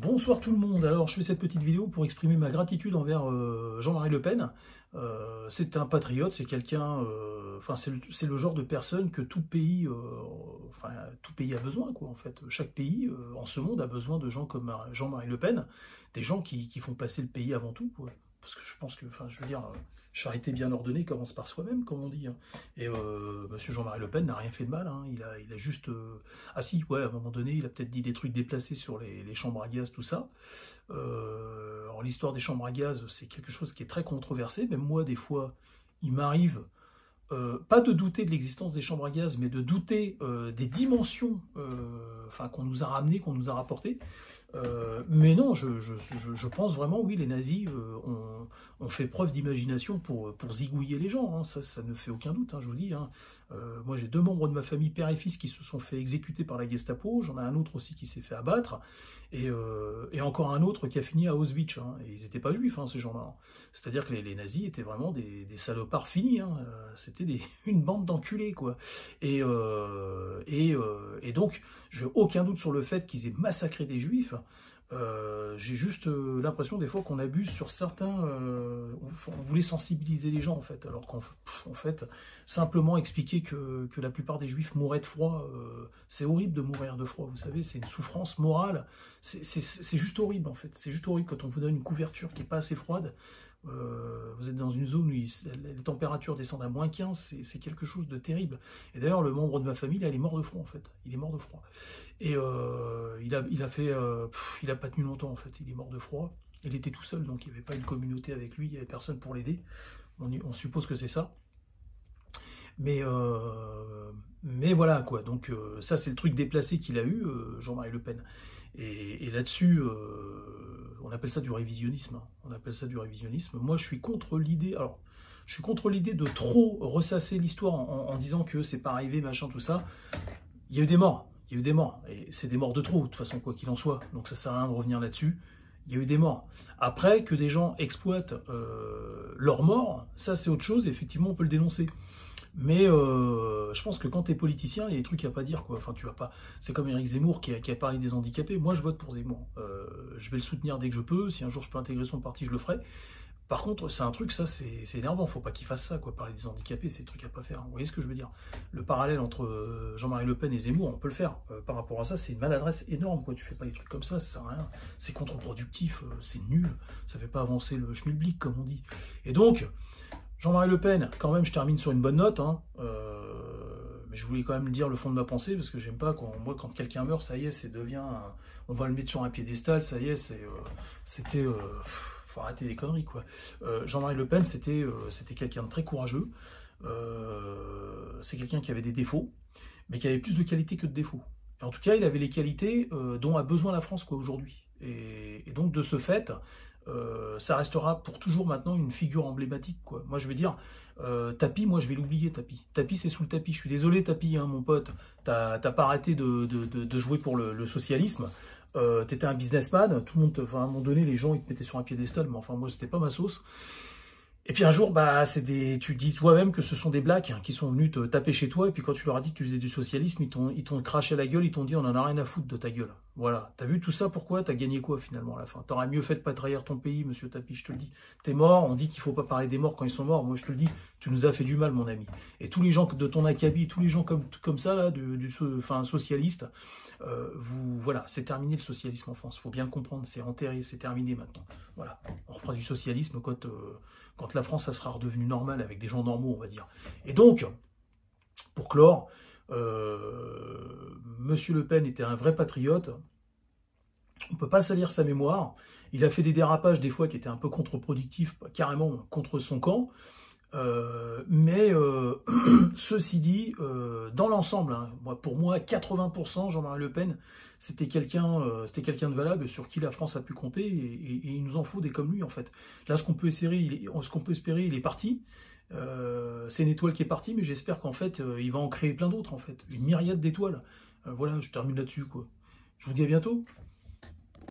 Bonsoir tout le monde. Alors je fais cette petite vidéo pour exprimer ma gratitude envers Jean-Marie Le Pen. C'est un patriote, c'est quelqu'un, enfin c'est le genre de personne que tout pays a besoin, quoi. En fait, chaque pays en ce monde a besoin de gens comme Jean-Marie Le Pen, des gens qui font passer le pays avant tout, quoi. Parce que je pense que, enfin, je veux dire, charité bien ordonnée commence par soi-même, comme on dit, hein. Et Monsieur Jean-Marie Le Pen n'a rien fait de mal, hein. Il a juste, ah si, ouais, à un moment donné, il a peut-être dit des trucs déplacés sur les chambres à gaz, tout ça. Alors l'histoire des chambres à gaz, c'est quelque chose qui est très controversé. Même moi, des fois, il m'arrive pas de douter de l'existence des chambres à gaz, mais de douter des dimensions qu'on nous a ramenées, qu'on nous a rapportées. Mais non, je pense vraiment, oui, les nazis ont fait preuve d'imagination pour zigouiller les gens, hein. Ça ne fait aucun doute, hein, je vous dis, hein. Moi, j'ai deux membres de ma famille, père et fils, qui se sont fait exécuter par la Gestapo. J'en ai un autre aussi qui s'est fait abattre. Et encore un autre qui a fini à Auschwitz, hein. Et ils n'étaient pas juifs, hein, ces gens-là. C'est-à-dire que les nazis étaient vraiment des salopards finis, hein. C'était une bande d'enculés, quoi. Et donc, j'ai aucun doute sur le fait qu'ils aient massacré des juifs. J'ai juste l'impression des fois qu'on abuse sur certains, on voulait sensibiliser les gens en fait, alors qu'en fait, simplement expliquer que la plupart des juifs mouraient de froid, c'est horrible de mourir de froid, vous savez, c'est une souffrance morale, c'est juste horrible en fait, c'est juste horrible quand on vous donne une couverture qui n'est pas assez froide. Vous êtes dans une zone où les températures descendent à -15, c'est quelque chose de terrible. Et d'ailleurs, le membre de ma famille, là, il est mort de froid en fait. Il est mort de froid. Et il a pas tenu longtemps en fait. Il est mort de froid. Il était tout seul, donc il n'y avait pas une communauté avec lui, il n'y avait personne pour l'aider. On suppose que c'est ça. Mais voilà quoi. Donc ça, c'est le truc déplacé qu'il a eu, Jean-Marie Le Pen. Et là-dessus, on appelle ça du révisionnisme, hein. On appelle ça du révisionnisme. Moi, je suis contre l'idée. Alors, je suis contre l'idée de trop ressasser l'histoire en disant que c'est pas arrivé, machin, tout ça. Il y a eu des morts. Il y a eu des morts. Et c'est des morts de trop, de toute façon, quoi qu'il en soit. Donc ça sert à rien de revenir là-dessus. Il y a eu des morts. Après, que des gens exploitent leurs morts, ça c'est autre chose. Et effectivement, on peut le dénoncer. Mais je pense que quand t'es politicien, il y a des trucs à pas dire, quoi. Enfin, tu vas pas. C'est comme Éric Zemmour qui a parlé des handicapés. Moi, je vote pour Zemmour. Je vais le soutenir dès que je peux. Si un jour je peux intégrer son parti, je le ferai. Par contre, c'est un truc, ça, c'est énervant. Faut pas qu'il fasse ça, quoi. Parler des handicapés, c'est des trucs à pas faire. Vous voyez ce que je veux dire? Le parallèle entre Jean-Marie Le Pen et Zemmour, on peut le faire. Par rapport à ça, c'est une maladresse énorme, quoi. Tu fais pas des trucs comme ça sert à rien. C'est contre-productif, c'est nul. Ça fait pas avancer le schmilblick, comme on dit. Et donc, Jean-Marie Le Pen, quand même, je termine sur une bonne note, hein. Mais je voulais quand même dire le fond de ma pensée, parce que j'aime pas, quoi. Moi, quand quelqu'un meurt, ça y est, on va le mettre sur un piédestal, ça y est, c'était... faut arrêter les conneries, quoi. Jean-Marie Le Pen, c'était quelqu'un de très courageux. C'est quelqu'un qui avait des défauts, mais qui avait plus de qualités que de défauts. Et en tout cas, il avait les qualités dont a besoin la France, quoi, aujourd'hui. Et donc, de ce fait, ça restera pour toujours maintenant une figure emblématique, quoi. Moi, je veux dire, Tapi, moi, je vais l'oublier, Tapi. Tapi, c'est sous le tapis. Je suis désolé, Tapi, hein, mon pote. T'as pas arrêté de jouer pour le socialisme. T'étais un businessman. Tout le monde, enfin, à un moment donné, les gens, ils te mettaient sur un piédestal, mais enfin, moi, c'était pas ma sauce. Et puis un jour, bah, tu dis toi-même que ce sont des blacks qui sont venus te taper chez toi, et puis quand tu leur as dit que tu faisais du socialisme, ils t'ont craché à la gueule, ils t'ont dit on en a rien à foutre de ta gueule. Voilà. T'as vu tout ça, pourquoi? T'as gagné quoi finalement à la fin? T'aurais mieux fait de pas trahir ton pays, monsieur Tapi, je te le dis. T'es mort, on dit qu'il faut pas parler des morts quand ils sont morts, moi je te le dis, tu nous as fait du mal, mon ami. Et tous les gens de ton acabit, tous les gens comme ça, là, socialiste, voilà, c'est terminé le socialisme en France, faut bien le comprendre, c'est enterré, c'est terminé maintenant. Voilà, on reprend du socialisme quand la France, ça sera redevenu normal avec des gens normaux, on va dire. Et donc, pour clore, Monsieur Le Pen était un vrai patriote. On ne peut pas salir sa mémoire. Il a fait des dérapages des fois qui étaient un peu contre-productifs, carrément contre son camp. Mais ceci dit, dans l'ensemble, hein, pour moi, 80%, Jean-Marie Le Pen, c'était quelqu'un de valable sur qui la France a pu compter, et il nous en faut des comme lui, en fait. Là, ce qu'on peut espérer, il est parti. C'est une étoile qui est partie, mais j'espère qu'en fait, il va en créer plein d'autres, en fait. Une myriade d'étoiles. Voilà, je termine là-dessus, quoi. Je vous dis à bientôt.